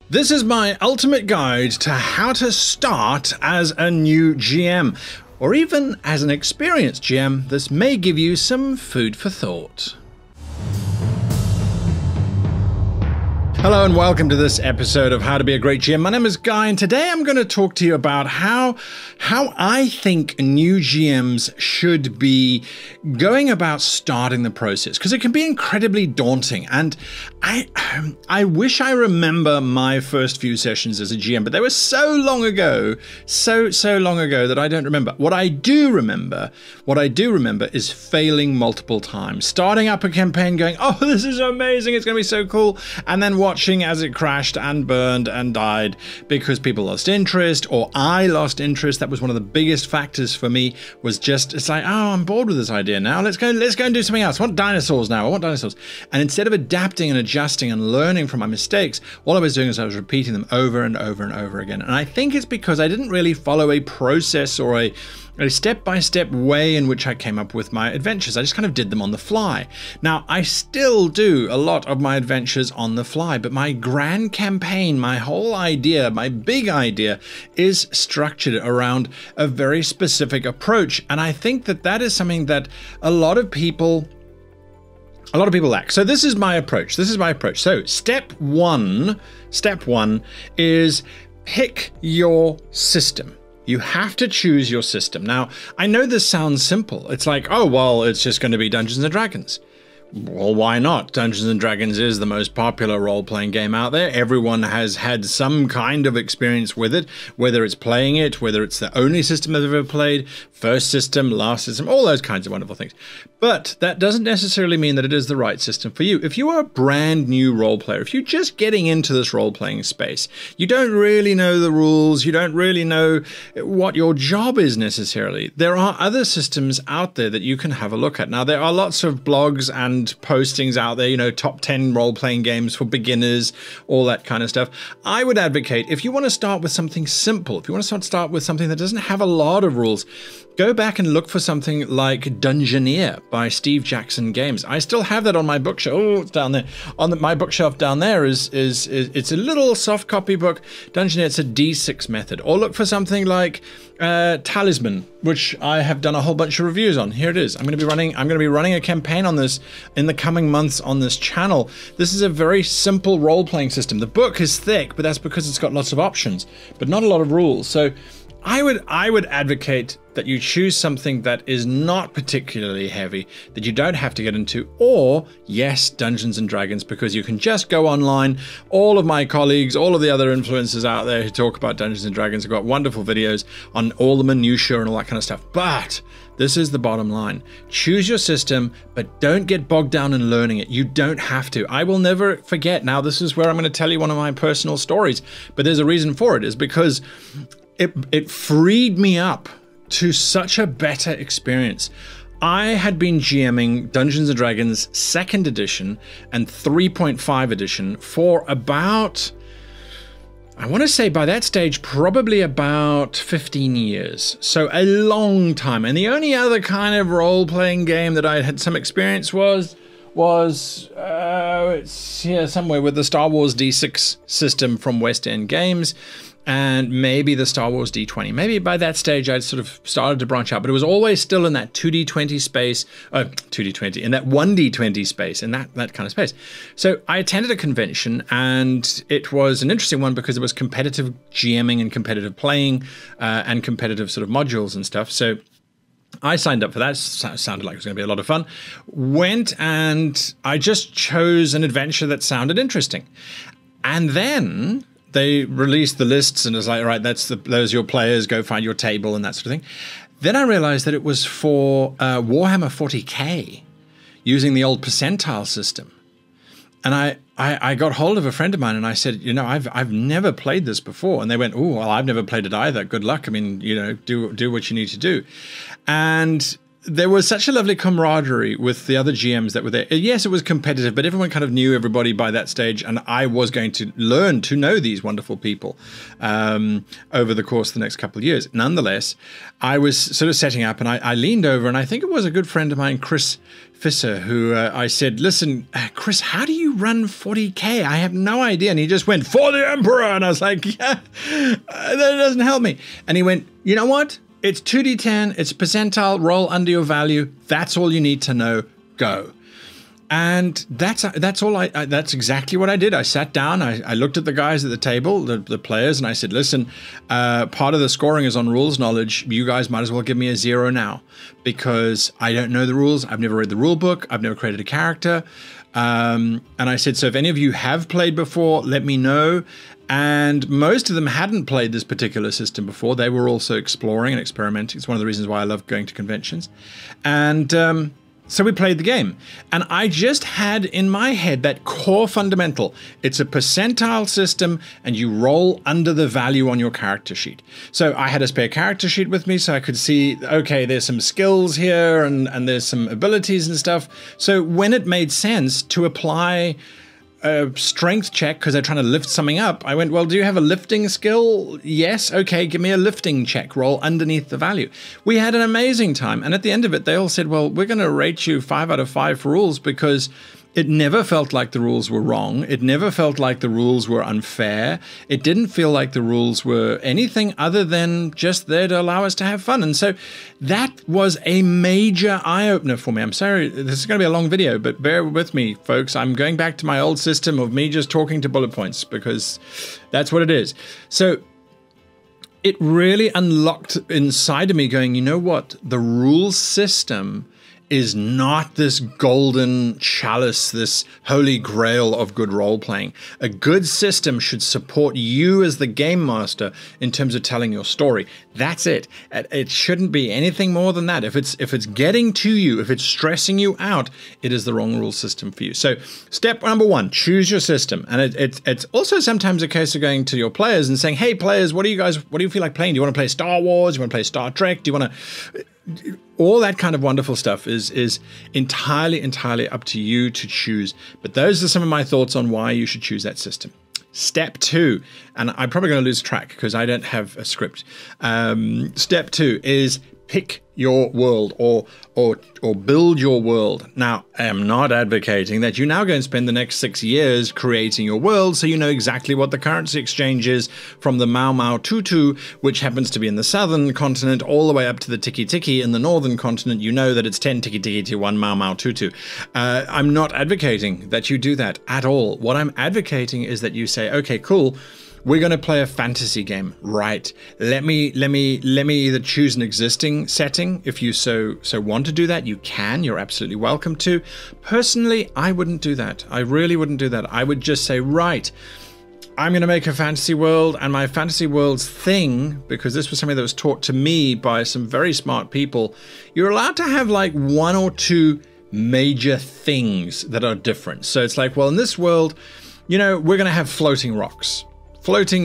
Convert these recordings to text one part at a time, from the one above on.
This is my ultimate guide to how to start as a new GM, or even as an experienced GM. This may give you some food for thought. Hello and welcome to this episode of How to Be a Great GM. My name is Guy, and today I'm going to talk to you about how I think new GMs should be going about starting the process, because it can be incredibly daunting. And I wish I remember my first few sessions as a GM, but they were so long ago, so long ago that I don't remember. What I do remember is failing multiple times, starting up a campaign going, oh, this is amazing, it's going to be so cool, and then watching as it crashed and burned and died because people lost interest, or I lost interest. That was one of the biggest factors for me. Was just, it's like, oh, I'm bored with this idea now. Let's go and do something else. I want dinosaurs now. I want dinosaurs. And instead of adapting and adjusting and learning from my mistakes, all I was doing is I was repeating them over and over and over again. And I think it's because I didn't really follow a process or a step-by-step way in which I came up with my adventures. I just kind of did them on the fly. Now, I still do a lot of my adventures on the fly, but my grand campaign, my whole idea, my big idea, is structured around a very specific approach. And I think that that is something that a lot of people lack. So this is my approach. So step one is pick your system. You have to choose your system. Now, I know this sounds simple. It's like, oh, well, it's just going to be Dungeons and Dragons. Well, why not? Dungeons and Dragons is the most popular role-playing game out there. Everyone has had some kind of experience with it, whether it's playing it, whether it's the only system they've ever played, first system, last system, all those kinds of wonderful things. But that doesn't necessarily mean that it is the right system for you. If you are a brand new role player, if you're just getting into this role-playing space, you don't really know the rules, you don't really know what your job is necessarily, there are other systems out there that you can have a look at. Now, there are lots of blogs and postings out there, you know, top 10 role-playing games for beginners, all that kind of stuff. I would advocate, if you want to start with something simple, if you want to start with something that doesn't have a lot of rules, go back and look for something like Dungeoneer by Steve Jackson Games. I still have that on my bookshelf. Oh, it's down there. My bookshelf down there is it's a little soft copy book. Dungeoneer, it's a D6 method. Or look for something like Talisman, which I have done a whole bunch of reviews on. Here it is. I'm going to be running a campaign on this in the coming months on this channel. This is a very simple role-playing system. The book is thick, but that's because it's got lots of options, but not a lot of rules. So I would advocate that you choose something that is not particularly heavy, that you don't have to get into, or yes, Dungeons and Dragons, because you can just go online. All of my colleagues, all of the other influencers out there who talk about Dungeons and Dragons have got wonderful videos on all the minutiae and all that kind of stuff. But this is the bottom line. Choose your system, but don't get bogged down in learning it. You don't have to. I will never forget. Now, this is where I'm going to tell you one of my personal stories, but there's a reason for it, is because it freed me up to such a better experience. I had been GMing Dungeons & Dragons 2nd edition and 3.5 edition for about, I want to say by that stage, probably about 15 years. So a long time. And the only other kind of role-playing game that I had some experience was it's here somewhere with the Star Wars D6 system from West End Games, and maybe the Star Wars D20. Maybe by that stage I'd sort of started to branch out, but it was always still in that 2D20 space, in that 1D20 space, in that kind of space. So I attended a convention, and it was an interesting one because it was competitive GMing and competitive playing and competitive sort of modules and stuff. So I signed up for that. Sounded like it was going to be a lot of fun. Went, and I just chose an adventure that sounded interesting. And then they released the lists, and it was like, all right, those are your players, go find your table and that sort of thing. Then I realized that it was for Warhammer 40K, using the old percentile system. And I got hold of a friend of mine, and I said, you know, I've never played this before. And they went, oh, well, I've never played it either. Good luck. I mean, you know, do what you need to do. And there was such a lovely camaraderie with the other GMs that were there. Yes, it was competitive, but everyone kind of knew everybody by that stage, and I was going to learn to know these wonderful people over the course of the next couple of years. Nonetheless, I was sort of setting up, and I leaned over, and I think it was a good friend of mine, Chris Fisser, who I said, listen, Chris, how do you run 40K? I have no idea. And he just went, for the Emperor. And I was like, yeah, that doesn't help me. And he went, you know what? It's 2d10, it's percentile, roll under your value. That's all you need to know. Go. And that's all that's exactly what I did. I sat down, I looked at the guys at the table, the players, and I said, listen, part of the scoring is on rules knowledge. You guys might as well give me a 0 now, because I don't know the rules. I've never read the rule book. I've never created a character. And I said, so if any of you have played before, let me know. And most of them hadn't played this particular system before. They were also exploring and experimenting. It's one of the reasons why I love going to conventions. And so we played the game. And I just had in my head that core fundamental. It's a percentile system, and you roll under the value on your character sheet. So I had a spare character sheet with me, so I could see, okay, there's some skills here, and there's some abilities and stuff. So when it made sense to apply a strength check because they're trying to lift something up, I went, well, do you have a lifting skill? Yes. Okay, give me a lifting check. Roll underneath the value. We had an amazing time. And at the end of it, they all said, well, we're going to rate you 5 out of 5 for rules, because it never felt like the rules were wrong. It never felt like the rules were unfair. It didn't feel like the rules were anything other than just there to allow us to have fun. And so that was a major eye-opener for me. I'm sorry, this is going to be a long video, but bear with me, folks. I'm going back to my old system of me just talking to bullet points, because that's what it is. So it really unlocked inside of me going, you know what? The rules system is not this golden chalice, this holy grail of good role-playing. A good system should support you as the game master in terms of telling your story. That's it. It shouldn't be anything more than that. If it's getting to you, if it's stressing you out, it is the wrong rule system for you. So step number 1, choose your system. And it's also sometimes a case of going to your players and saying, hey players, what do you feel like playing? Do you want to play Star Wars? Do you want to play Star Trek? Do you want to... All that kind of wonderful stuff is entirely up to you to choose. But those are some of my thoughts on why you should choose that system. Step 2, and I'm probably going to lose track because I don't have a script. Step 2 is pick your world or build your world. Now, I am not advocating that you now go and spend the next 6 years creating your world so you know exactly what the currency exchange is from the Mau Mau Tutu, which happens to be in the southern continent, all the way up to the Tiki Tiki in the northern continent. You know that it's 10 Tiki Tiki to 1 Mau Mau Tutu. I'm not advocating that you do that at all. What I'm advocating is that you say, okay, cool, we're going to play a fantasy game, right? Let me either choose an existing setting. If you so want to do that, you can. You're absolutely welcome to. Personally, I wouldn't do that. I really wouldn't do that. I would just say, right, I'm going to make a fantasy world, and my fantasy world's thing, because this was something that was taught to me by some very smart people, you're allowed to have like 1 or 2 major things that are different. So it's like, well, in this world, you know, we're going to have floating rocks.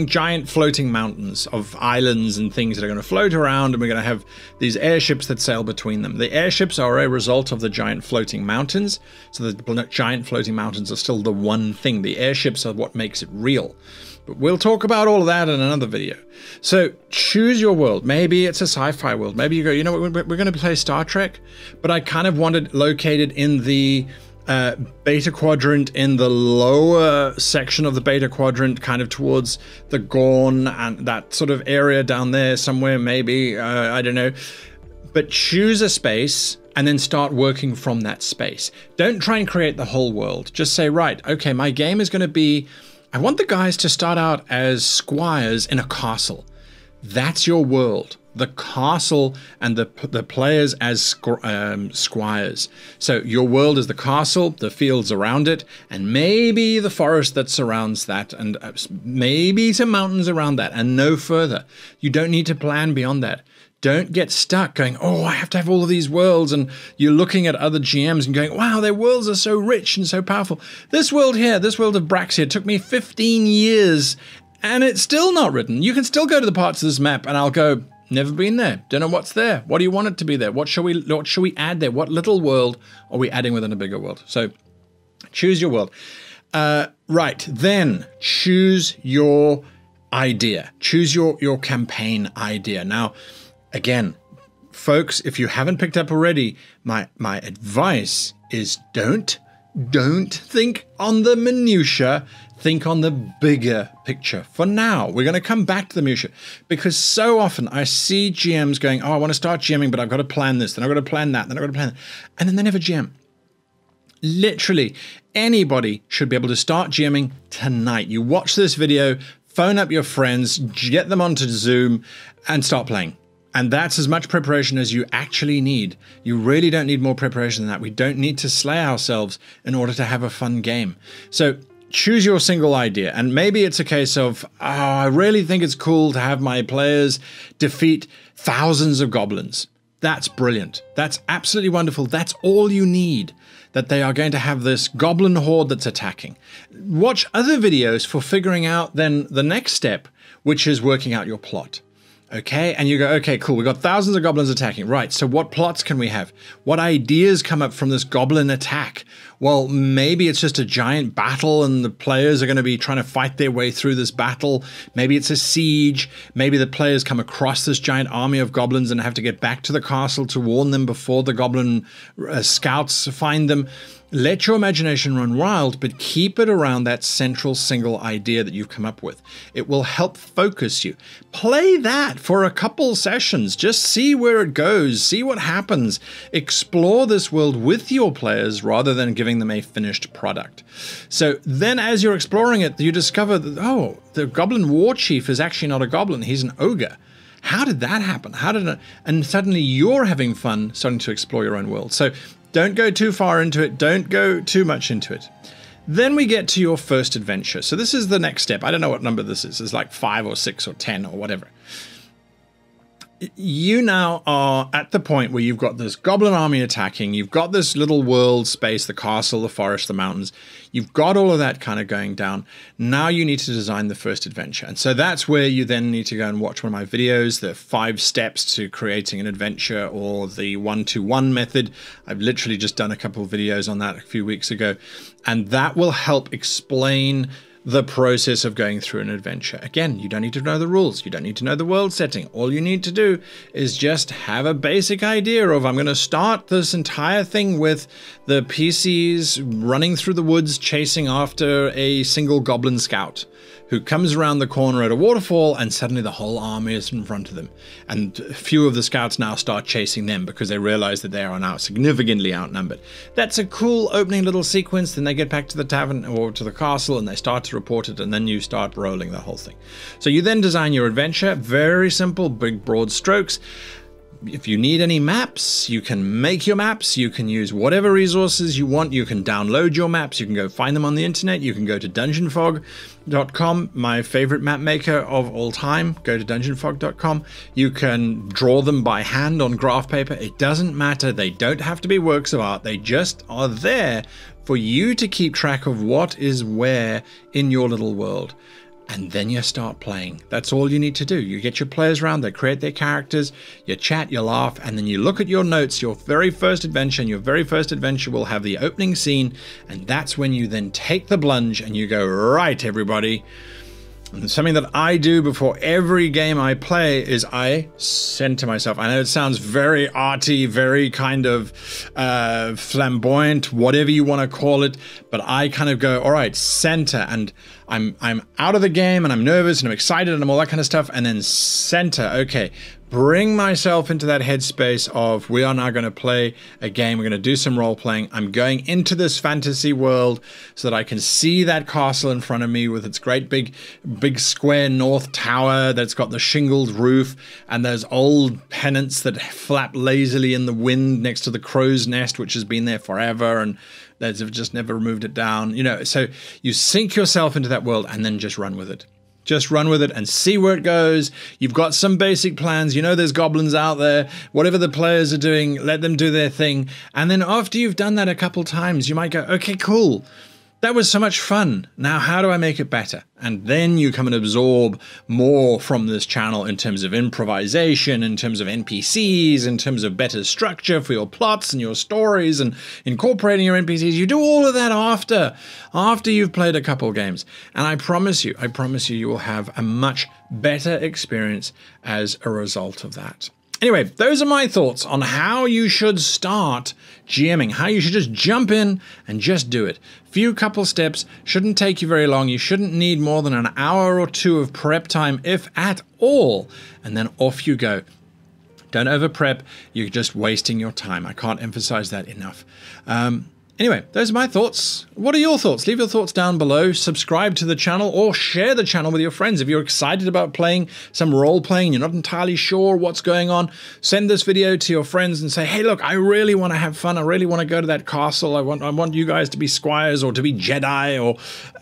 Giant floating mountains of islands and things that are going to float around, and we're going to have these airships that sail between them. The airships are a result of the giant floating mountains, so the giant floating mountains are still the one thing. The airships are what makes it real. But we'll talk about all of that in another video. So choose your world. Maybe it's a sci-fi world. Maybe you go, you know what, we're going to play Star Trek, but I kind of want it located in the beta quadrant, in the lower section of the beta quadrant, kind of towards the Gorn and that sort of area down there somewhere, maybe, I don't know. But choose a space and then start working from that space. Don't try and create the whole world. Just say, right, okay, my game is going to be, I want the guys to start out as squires in a castle. That's your world. The castle and the players as squires. So your world is the castle, the fields around it, and maybe the forest that surrounds that, and maybe some mountains around that, and no further. You don't need to plan beyond that. Don't get stuck going, oh, I have to have all of these worlds, and you're looking at other GMs and going, wow, their worlds are so rich and so powerful. This world here, this world of Braxia, took me 15 years, and it's still not written. You can still go to the parts of this map, and I'll go, Never been there. Don't know what's there. What do you want it to be there? What shall we add there? What little world are we adding within a bigger world? So choose your world. Right, then choose your idea. Choose your campaign idea. Now, again, folks, if you haven't picked up already, my advice is don't think on the minutia. Think on the bigger picture. For now, we're going to come back to the minutia, because so often I see GMs going, oh, I want to start GMing, but I've got to plan this, then I've got to plan that, then I've got to plan that. And then they never GM. Literally, anybody should be able to start GMing tonight. You watch this video, phone up your friends, get them onto Zoom, and start playing. And that's as much preparation as you actually need. You really don't need more preparation than that. We don't need to slay ourselves in order to have a fun game. So choose your single idea. And maybe it's a case of, oh, I really think it's cool to have my players defeat thousands of goblins. That's brilliant. That's absolutely wonderful. That's all you need. That they are going to have this goblin horde that's attacking. Watch other videos for figuring out then the next step, which is working out your plot. Okay, and you go, okay, cool, we've got thousands of goblins attacking. Right, so what plots can we have? What ideas come up from this goblin attack? Well, maybe it's just a giant battle and the players are going to be trying to fight their way through this battle. Maybe it's a siege. Maybe the players come across this giant army of goblins and have to get back to the castle to warn them before the goblin scouts find them. Let your imagination run wild, but keep it around that central single idea that you've come up with. It will help focus you. Play that for a couple sessions. Just see where it goes. See what happens. Explore this world with your players rather than giving them a finished product. So then as you're exploring it, you discover that, oh, the goblin war chief is actually not a goblin. He's an ogre. How did that happen? And suddenly you're having fun starting to explore your own world. So don't go too far into it. Don't go too much into it. Then we get to your first adventure. So this is the next step. I don't know what number this is. It's like 5 or 6 or 10 or whatever. You now are at the point where you've got this goblin army attacking. You've got this little world space, the castle, the forest, the mountains. You've got all of that kind of going down. Now you need to design the first adventure. And so that's where you then need to go and watch one of my videos, the 5 steps to creating an adventure, or the 1-to-1 method. I've literally just done a couple of videos on that a few weeks ago. And that will help explain the process of going through an adventure. Again, you don't need to know the rules. You don't need to know the world setting. All you need to do is just have a basic idea of, I'm going to start this entire thing with the PCs running through the woods chasing after a single goblin scout who comes around the corner at a waterfall, and suddenly the whole army is in front of them. And a few of the scouts now start chasing them because they realize that they are now significantly outnumbered. That's a cool opening little sequence. Then they get back to the tavern or to the castle and they start to report it, and then you start rolling the whole thing. So you then design your adventure. Very simple, big broad strokes. If you need any maps, you can make your maps. You can use whatever resources you want. You can download your maps. You can go find them on the internet. You can go to dungeonfog.com, my favorite map maker of all time. Go to dungeonfog.com. You can draw them by hand on graph paper. It doesn't matter. They don't have to be works of art. They just are there for you to keep track of what is where in your little world. And then you start playing. That's all you need to do. You get your players around, they create their characters, you chat, you laugh, and then you look at your notes, your very first adventure, and your very first adventure will have the opening scene, and that's when you then take the plunge and you go, right, everybody. And something that I do before every game I play is I center myself. I know it sounds very arty, very kind of flamboyant, whatever you want to call it, but I kind of go, all right, center, and I'm out of the game and I'm nervous and I'm excited and all that kind of stuff, and then center, okay. Bring myself into that headspace of, we are now going to play a game. We're going to do some role playing. I'm going into this fantasy world so that I can see that castle in front of me with its great big square north tower that's got the shingled roof and those old pennants that flap lazily in the wind next to the crow's nest, which has been there forever, and they've just never removed it down. You know, so you sink yourself into that world and then just run with it. Just run with it and see where it goes. You've got some basic plans. You know there's goblins out there. Whatever the players are doing, let them do their thing. And then after you've done that a couple times, you might go, okay, cool. That was so much fun. Now, how do I make it better? And then you come and absorb more from this channel in terms of improvisation, in terms of NPCs, in terms of better structure for your plots and your stories and incorporating your NPCs. You do all of that after you've played a couple games. And I promise you, you will have a much better experience as a result of that. Anyway, those are my thoughts on how you should start GMing, how you should just jump in and just do it. Few couple steps, shouldn't take you very long. You shouldn't need more than an hour or two of prep time, if at all, and then off you go. Don't over prep, you're just wasting your time. I can't emphasize that enough. Anyway, those are my thoughts. What are your thoughts? Leave your thoughts down below. Subscribe to the channel or share the channel with your friends. If you're excited about playing some role-playing, you're not entirely sure what's going on, send this video to your friends and say, hey, look, I really want to have fun. I really want to go to that castle. I want you guys to be squires or to be Jedi, or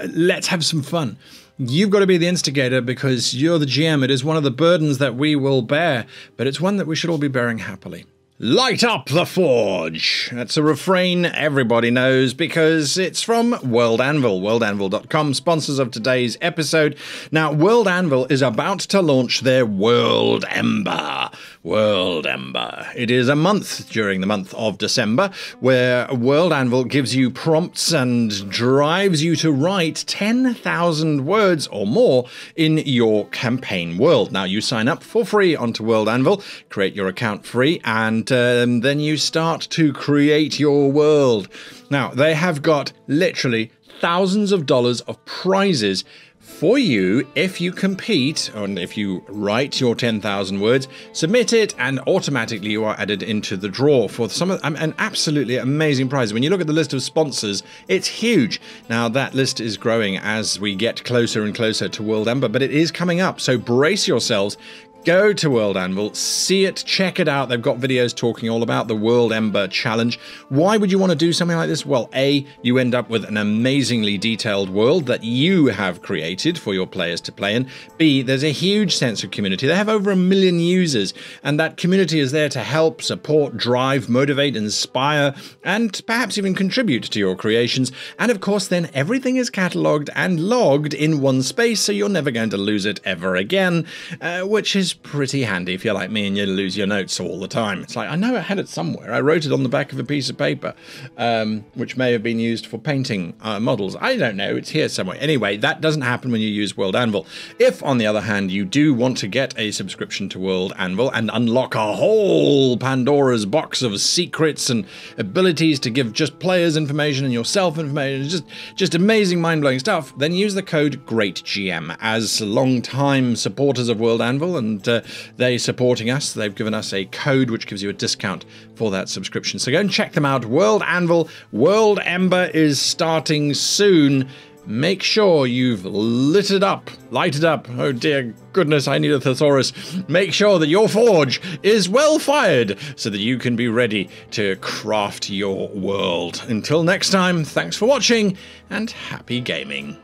let's have some fun. You've got to be the instigator because you're the GM. It is one of the burdens that we will bear, but it's one that we should all be bearing happily. Light up the forge! That's a refrain everybody knows because it's from World Anvil. WorldAnvil.com, sponsors of today's episode. Now, World Anvil is about to launch their World Ember. World Ember. It is a month during the month of December where World Anvil gives you prompts and drives you to write 10,000 words or more in your campaign world. Now, you sign up for free onto World Anvil, create your account free, and then you start to create your world. Now, they have got literally thousands of dollars of prizes for you if you compete, and if you write your 10,000 words, submit it, and automatically you are added into the draw for some of an absolutely amazing prize. When you look at the list of sponsors, it's huge. Now, that list is growing as we get closer and closer to World Ember, but it is coming up, so brace yourselves. Go to World Anvil, see it, check it out. They've got videos talking all about the World Ember Challenge. Why would you want to do something like this? Well, A, you end up with an amazingly detailed world that you have created for your players to play in. B, there's a huge sense of community. They have over 1 million users, and that community is there to help, support, drive, motivate, inspire, and perhaps even contribute to your creations. And of course, then everything is catalogued and logged in one space, so you're never going to lose it ever again, which is pretty handy if you're like me and you lose your notes all the time. It's like, I know I had it somewhere. I wrote it on the back of a piece of paper, which may have been used for painting models. I don't know. It's here somewhere. Anyway, that doesn't happen when you use World Anvil. If, on the other hand, you do want to get a subscription to World Anvil and unlock a whole Pandora's box of secrets and abilities to give just players information and yourself information, just amazing, mind-blowing stuff, then use the code GREATGM. As long-time supporters of World Anvil, and they supporting us, they've given us a code which gives you a discount for that subscription. So go and check them out. World Anvil, World Ember is starting soon. Make sure you've lit it up. Oh dear goodness, I need a thesaurus. Make sure that your forge is well fired so that you can be ready to craft your world. Until next time, thanks for watching and happy gaming.